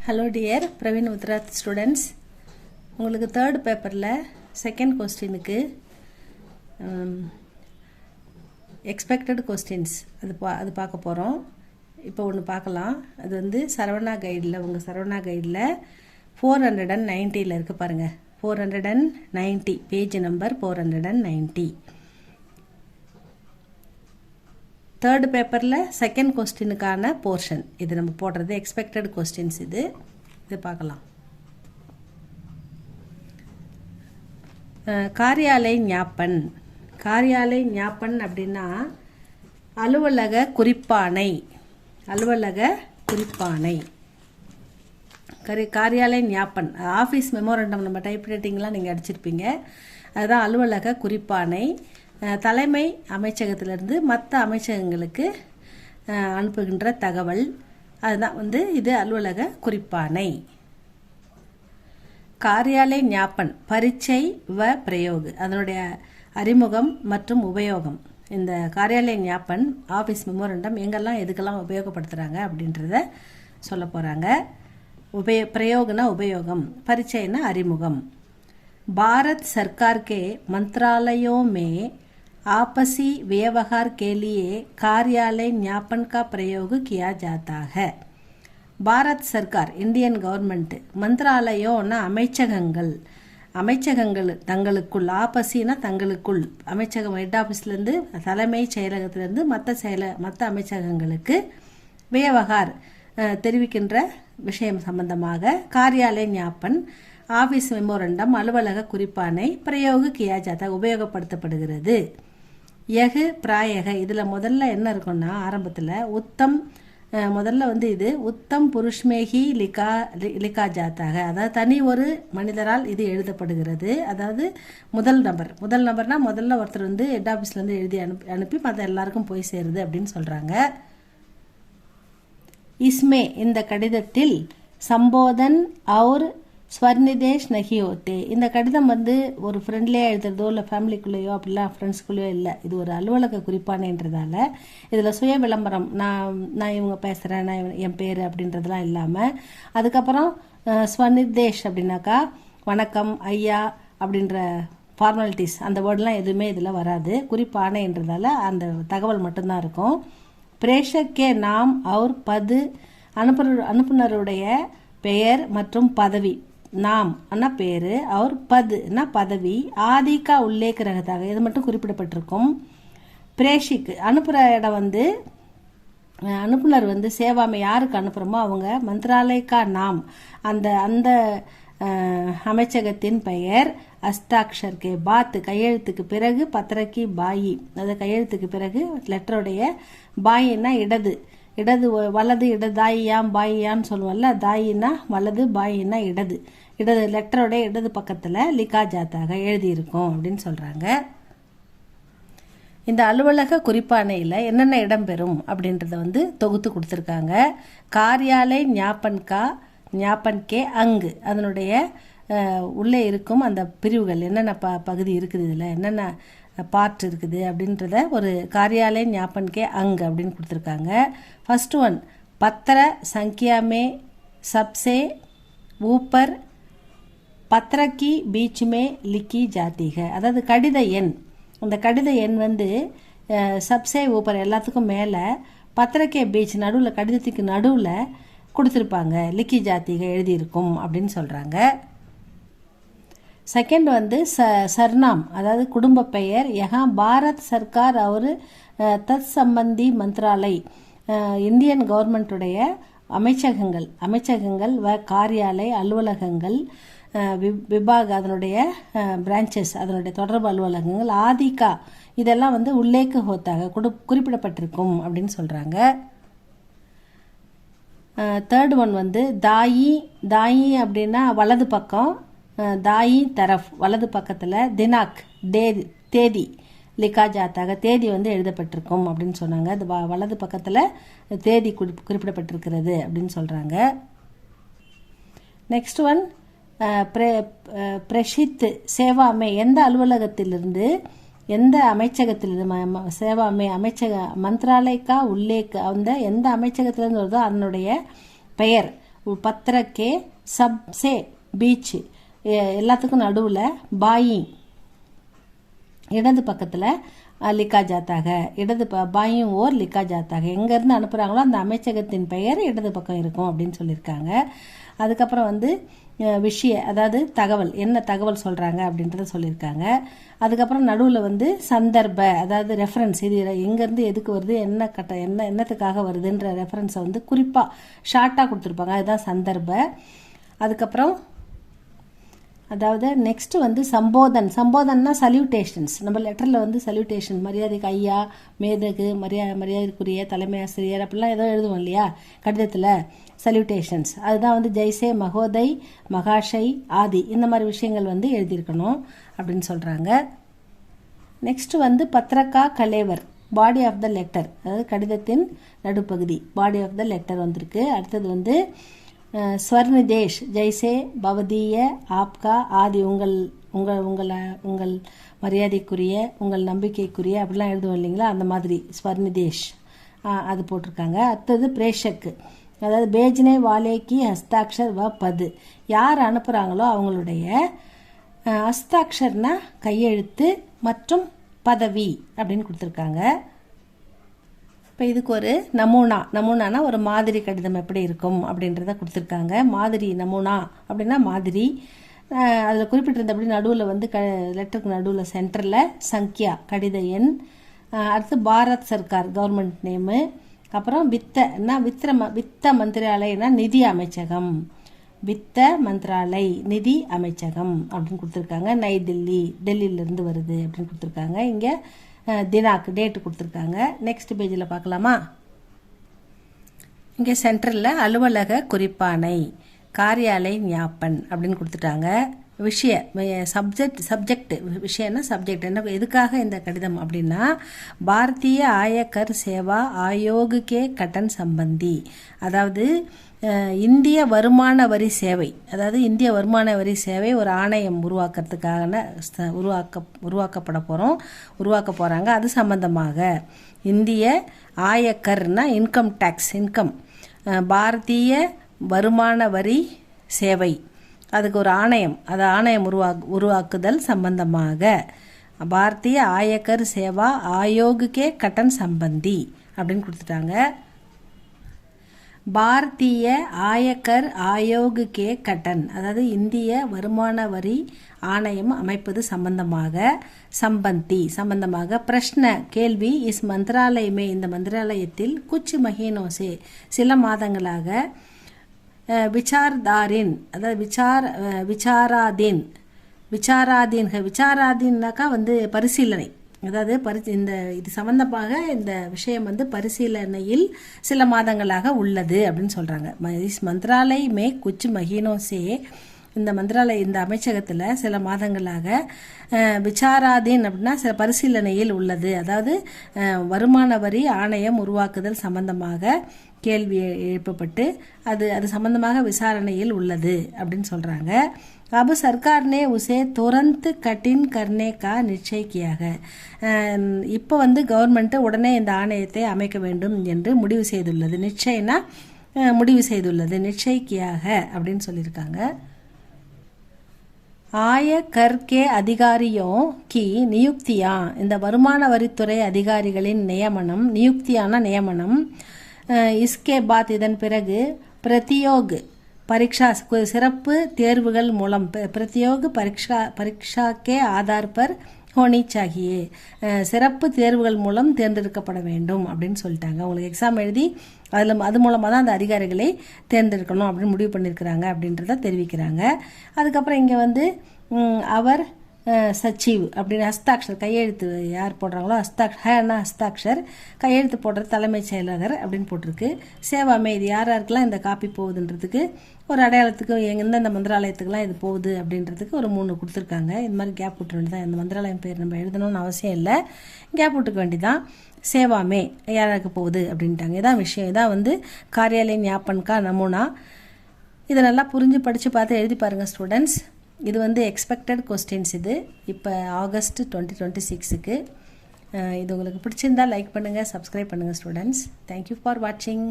Hello dear Praveen Uttarath students. உங்களுக்கு third paperல second questionக்கு expected questions அது பார்க்க போறோம். இப்போ ஒன்னு பார்க்கலாம். அது வந்து சரவணா கைட்ல உங்க சரவணா கைட்ல 490 ல இருக்கு பாருங்க. 490 பேஜ் நம்பர் 490. தேர்ட் பேப்பரில் செகண்ட் கொஸ்டினுக்கான போர்ஷன் இது நம்ம போடுறது எக்ஸ்பெக்டட் கொஸ்டின்ஸ் இது பார்க்கலாம். காரியாலய ஞாபன் அப்படின்னா அலுவலக குறிப்பானை காரியாலய ஞாபன் ஆஃபீஸ் மெமோரண்டம் நம்ம டைப் ரைட்டிங்லாம் நீங்கள் அடிச்சிருப்பீங்க. அதுதான் அலுவலக குறிப்பானை. தலைமை அமைச்சகத்திலிருந்து மற்ற அமைச்சகங்களுக்கு அனுப்புகின்ற தகவல் அதுதான் வந்து இது அலுவலக குறிப்பானை. காரியாலய ஞாபன் பரீட்சை வ பிரயோக் அதனுடைய அறிமுகம் மற்றும் உபயோகம். இந்த காரியாலய ஞாபன் ஆஃபீஸ் மெமோரண்டம் எங்கெல்லாம் எதுக்கெல்லாம் உபயோகப்படுத்துகிறாங்க அப்படின்றத சொல்ல போகிறாங்க. பிரயோகனா உபயோகம், பரீட்சைனா அறிமுகம். भारत सरकार के मंत्रालयों में आपसी व्यवहार के लिए कार्यालय ज्ञापन का प्रयोग किया जाता है. भारत सरकार இந்தியன் கவர்மெண்ட் மந்திராலயோன்னா அமைச்சகங்கள் தங்களுக்குள் ஆபசினா தங்களுக்குள் அமைச்சகம் ஹெட் ஆஃபீஸ்லேருந்து தலைமை செயலகத்திலேருந்து மற்ற அமைச்சகங்களுக்கு வியவகார் தெரிவிக்கின்ற விஷயம் சம்பந்தமாக காரியாலய ஞாபன் ஆஃபீஸ் மெமோரண்டம் அலுவலக குறிப்பானை பிரயோக கியா ஜாதா உபயோகப்படுத்தப்படுகிறது. யகு பிராயக இதில் முதல்ல என்ன இருக்குன்னா ஆரம்பத்தில் உத்தம் முதல்ல வந்து இது உத்தம் புருஷ்மேகி லிகா ஜாத்தாக அதாவது தனி ஒரு மனிதரால் இது எழுதப்படுகிறது. அதாவது முதல் நபர்னா முதல்ல ஒருத்தர் வந்து ஹெட் ஆஃபீஸ்லேருந்து எழுதி அனுப்பி மற்ற எல்லாருக்கும் போய் சேருது அப்படின்னு சொல்கிறாங்க. இஸ்மே இந்த கடிதத்தில் சம்போதன் और ஸ்வர்நிதேஷ் நகி ஹோத்தே இந்த கடிதம் வந்து ஒரு ஃப்ரெண்ட்லியாக எழுதுறதோ இல்லை ஃபேமிலிக்குள்ளேயோ அப்படிலாம் ஃப்ரெண்ட்ஸ்குள்ளேயோ இல்லை. இது ஒரு அலுவலக குறிப்பானன்றதால இதில் சுய விளம்பரம் நான் இவங்க பேசுகிறேன் நான் என் பேர் அப்படின்றதெல்லாம் இல்லாமல் அதுக்கப்புறம் ஸ்வர்நிதேஷ் அப்படின்னாக்கா வணக்கம் ஐயா அப்படின்ற ஃபார்மாலிட்டிஸ் அந்த வேர்டெலாம் எதுவுமே இதில் வராது. குறிப்பானைன்றதால அந்த தகவல் மட்டும்தான் இருக்கும். பிரேஷக்கே நாம் அவர் பது அனுப்புனருடைய பெயர் மற்றும் பதவி நாம் அண்ணா பேர் அவர் பதுனா பதவி ஆதிக்கா உல்லேख ரகத்தாக இது மட்டும் குறிப்பிடப்பட்டிருக்கும். பிரேஷிக்கு அனுப்புகிற இடம் வந்து அனுப்புனர் வந்து சேவாமை யாருக்கு அனுப்புகிறோமோ அவங்க மந்திராலயக்கா நாம் அந்த அமைச்சகத்தின் பெயர் அஸ்தாக்ஷர் கே பாத் கையெழுத்துக்கு பிறகு பத்திரக்கி பாயி அதாவது கையெழுத்துக்கு பிறகு லெட்டருடைய பாயின்னா இடது வலது தாயியாம் பாயியான்னு சொல்லுவோம்ல. தாயின்னா வலது பாயின்னா இடது லெட்டரோட இடது பக்கத்தில் லிகா ஜாத்தாக எழுதியிருக்கும் அப்படின்னு சொல்கிறாங்க. இந்த அலுவலக குறிப்பானையில் என்னென்ன இடம்பெறும் அப்படின்றத வந்து தொகுத்து கொடுத்துருக்காங்க. காரியாலய ஞாபன் கே அங்கு அதனுடைய உள்ளே இருக்கும் அந்த பிரிவுகள் என்னென்ன பகுதி இருக்குது இதில் என்னென்ன பார்ட் இருக்குது அப்படின்றத ஒரு காரியாலய ஞாபன் கே அங்கு அப்படின்னு கொடுத்துருக்காங்க. ஃபர்ஸ்ட் ஒன் பத்திர சங்கியாமே சப்சே ஊப்பர் பத்திரக்கி பீச்சுமே லிக்கி ஜாத்திக அதாவது கடித எண். அந்த கடித எண் வந்து சப்சே ஊப்பர் எல்லாத்துக்கும் மேலே பத்திரக்கே பீச் நடுவில் கடிதத்துக்கு நடுவில் கொடுத்துருப்பாங்க. லிக்கி ஜாத்திக எழுதியிருக்கும் அப்படின்னு சொல்கிறாங்க. செகண்ட் வந்து சர்நாம் அதாவது குடும்ப பெயர். யஹா பாரத் சர்க்கார் அவர் தத் சம்பந்தி மந்திராலய் இந்தியன் கவர்மெண்ட்டுடைய அமைச்சகங்கள் வ காரியாலய அலுவலகங்கள் விபாக் அதனுடைய பிரான்ச்சஸ் அதனுடைய தொடர்பு அலுவலகங்கள் ஆதிக்கா இதெல்லாம் வந்து உல்லேக்கு ஹோத்தாக குறிப்பிடப்பட்டிருக்கும் அப்படின்னு சொல்கிறாங்க. தேர்ட் ஒன் வந்து தாயி அப்படின்னா வலது பக்கம் தாயி தரஃப் வலது பக்கத்தில் தினாக் தேதி லிகா ஜாத்தாக தேதி வந்து எழுதப்பட்டிருக்கும் அப்படின்னு சொன்னாங்க. அது வலது பக்கத்தில் தேதி குறிப்பிடப்பட்டிருக்கிறது அப்படின்னு சொல்கிறாங்க. நெக்ஸ்ட் ஒன் பிரஷித் சேவாமே எந்த அலுவலகத்திலிருந்து எந்த அமைச்சகத்திலிருந்து சேவாமே அமைச்சக மந்திராலயக்கா உல்லேக் அந்த எந்த அமைச்சகத்திலிருந்து வருதோ அதனுடைய பெயர் பத்திரக்கே சப்சே பீச், எல்லாத்துக்கும் நடுவில் பாயிங், இடது பக்கத்தில் லிக்கா ஜாத்தாக, இடது பாயும் ஓர் லிக்கா ஜாத்தாக, எங்கேருந்து அனுப்புகிறாங்களோ அந்த அமைச்சகத்தின் பெயர் இடது பக்கம் இருக்கும் அப்படின்னு சொல்லியிருக்காங்க. அதுக்கப்புறம் வந்து விஷய, அதாவது தகவல், என்ன தகவல் சொல்கிறாங்க அப்படின்றத சொல்லியிருக்காங்க. அதுக்கப்புறம் நடுவில் வந்து சந்தர்ப்ப, அதாவது ரெஃபரன்ஸ், இது எங்கேருந்து எதுக்கு வருது, என்னத்துக்காக வருதுன்ற ரெஃபரன்ஸை வந்து குறிப்பாக ஷார்ட்டாக கொடுத்துருப்பாங்க, அதுதான் சந்தர்ப்ப. அதுக்கப்புறம் அதாவது நெக்ஸ்ட் வந்து சம்போதன்னா சல்யூட்டேஷன்ஸ். நம்ம லெட்டரில் வந்து சல்யூட்டேஷன், மரியாதைக்கு ஐயா, மேதகு, மரியாதைக்குரிய தலைமை ஆசிரியர் அப்படிலாம் ஏதோ எழுதுவோம் இல்லையா கடிதத்தில், சல்யூட்டேஷன்ஸ். அதுதான் வந்து ஜெய்சே, மகோதை, மகாஷை, ஆதி, இந்த மாதிரி விஷயங்கள் வந்து எழுதியிருக்கணும் அப்படின்னு சொல்கிறாங்க. நெக்ஸ்ட் வந்து பத்ரக்கா கலேவர், பாடி ஆஃப் த லெட்டர், அதாவது கடிதத்தின் நடுப்பகுதி, பாடி ஆஃப் த லெட்டர் வந்திருக்கு. அடுத்தது வந்து ஸ்வர்நிதேஷ், ஜெய்சே, பவதீய, ஆப்கா, ஆதி, உங்கள் மரியாதைக்குரிய, உங்கள் நம்பிக்கைக்குரிய அப்படிலாம் எழுதுவோம் இல்லைங்களா, அந்த மாதிரி ஸ்வர்நிதேஷ் அது போட்டிருக்காங்க. அடுத்தது பிரேஷக்கு, அதாவது பேஜ்னே வாலேக்கி ஹஸ்தாக்ஷர் வ பது, யார் அனுப்புகிறாங்களோ அவங்களுடைய ஹஸ்தாக்ஷர்னா கையெழுத்து மற்றும் அப்படின்னு கொடுத்துருக்காங்க. இப்போ இதுக்கு ஒரு நமூனானா ஒரு மாதிரி கடிதம் எப்படி இருக்கும் அப்படின்றத கொடுத்துருக்காங்க. மாதிரி நமூனா அப்படின்னா மாதிரி. அதில் குறிப்பிட்டிருந்தபடி நடுவில் வந்து லெட்டருக்கு நடுவில் சென்டரில் சங்கியா, கடித எண். அடுத்து பாரத் சர்க்கார், கவர்மெண்ட் நேமு. அப்புறம் வித்த மந்திராலயனா நிதி அமைச்சகம், வித்த மந்திராலய் நிதி அமைச்சகம் அப்படின்னு கொடுத்துருக்காங்க. நை தில்லி, டெல்லியிலேருந்து வருது அப்படின்னு கொடுத்துருக்காங்க. இங்கே தினாக்கு, டேட்டு கொடுத்துருக்காங்க. நெக்ஸ்ட் பேஜில் பார்க்கலாமா. இங்கே சென்டரில் அலுவலக குறிப்பானை, காரியாலய் ஞாபன் அப்படின்னு கொடுத்துட்டாங்க. விஷய, சப்ஜெக்ட், விஷயம்னா சப்ஜெக்ட், என்ன எதுக்காக இந்த கடிதம் அப்படின்னா பாரதிய ஆயக்கர் சேவா ஆயோகுக்கே கட்டன் சம்பந்தி, அதாவது இந்திய வருமான வரி சேவை, அதாவது இந்திய வருமான வரி சேவை ஒரு ஆணையம் உருவாக்க போகிறாங்க. அது சம்பந்தமாக இந்திய ஆயக்கர்னா இன்கம் டேக்ஸ், பாரதிய வருமான வரி சேவை, அதுக்கு ஒரு ஆணையம், அது ஆணையம் உருவாக்குதல் சம்பந்தமாக பாரதிய ஆயக்கர் சேவா ஆயோகுக்கே கட்டன் சம்பந்தி அப்படின்னு கொடுத்துட்டாங்க. பாரதிய ஆயக்கர் ஆயோகுக்கே கட்டன், அதாவது இந்திய வருமான வரி ஆணையம் அமைப்பது சம்பந்தமாக பிரஷ்ன, கேள்வி, இஸ் மந்திராலயமே, இந்த மந்திராலயத்தில் குச் மஹீனோசே, சில மாதங்களாக, விசார்தாரின், அதாவது விசாராதீன்னாக்கா வந்து பரிசீலனை, அதாவது இது சம்பந்தமாக இந்த விஷயம் வந்து பரிசீலனையில் சில மாதங்களாக உள்ளது அப்படின்னு சொல்கிறாங்க. மந்திராலய் மே குச் மஹீனோசே, இந்த அமைச்சகத்தில் சில மாதங்களாக விசாராதீன் அப்படின்னா சில பரிசீலனையில் உள்ளது, அதாவது வருமான வரி ஆணையம் உருவாக்குதல் சம்பந்தமாக கேள்வி எழுப்பப்பட்டு அது சம்பந்தமாக விசாரணையில் உள்ளது அப்படின்னு சொல்கிறாங்க. अब सरकार ने उसे तुरंत कठिन करने का निश्चय किया है, இப்போ வந்து கவர்மெண்ட் உடனே இந்த ஆணையத்தை அமைக்க வேண்டும் என்று முடிவு செய்துள்ளது. நிச்சயம்னா முடிவு செய்துள்ளது, நிச்சயிக்கியாக அப்படின்னு சொல்லியிருக்காங்க. ஆயக்கர் கே அதிகாரியோ கி நியுக்தியா, இந்த வருமான வரித்துறை அதிகாரிகளின் நியமனம், இஸ்கே பாத், இதன் பிறகு பிரதியோக் பரீட்சா, சிறப்பு தேர்வுகள் மூலம், பிரத்யோக பரீட்சா கே ஆதார் பர் ஹோனி சாகியே, சிறப்பு தேர்வுகள் மூலம் தேர்ந்தெடுக்கப்பட வேண்டும் அப்படின்னு சொல்லிட்டாங்க. உங்களுக்கு எக்ஸாம் எழுதி அது மூலமாக தான் அந்த அதிகாரிகளை தேர்ந்தெடுக்கணும் அப்படின்னு முடிவு பண்ணியிருக்கிறாங்க அப்படின்றத தெரிவிக்கிறாங்க. அதுக்கப்புறம் இங்கே வந்து அவர் சச்சிவ் அப்படின்னு ஹஸ்தாக்ஷர், கையெழுத்து யார் போடுறாங்களோ ஹஸ்தாக்ஷர், கையெழுத்து போடுற தலைமைச் செயலாளர் அப்படின்னு போட்டிருக்கு. சேவாமே, இது யாருக்கெல்லாம் இந்த காப்பி போகுதுன்றதுக்கு ஒரு அடையாளத்துக்கு, எந்தெந்த மந்திராலயத்துக்கெல்லாம் இது போகுது அப்படின்றதுக்கு ஒரு 3 கொடுத்துருக்காங்க. இந்த மாதிரி கேப் விட்டுற வேண்டியதான், இந்த மந்திராலயம் பேர் நம்ம எழுதணும்னு அவசியம் இல்லை, கேப் விட்டுக்க வேண்டிதான். சேவாமே யாருக்கு போகுது அப்படின்ட்டாங்க. இதான் விஷயம், இதான் வந்து காரியாலய ஞாபன்கா நமூனா. இதை நல்லா புரிஞ்சு படித்து பார்த்து எழுதி பாருங்கள் ஸ்டூடெண்ட்ஸ். இது வந்து எக்ஸ்பெக்டட் கொஸ்டின்ஸ். இது இப்போ ஆகஸ்ட் 2026க்கு. இது உங்களுக்கு பிடிச்சிருந்தால் லைக் பண்ணுங்கள், சப்ஸ்கிரைப் பண்ணுங்கள் ஸ்டூடெண்ட்ஸ். தேங்க்யூ ஃபார் வாட்சிங்.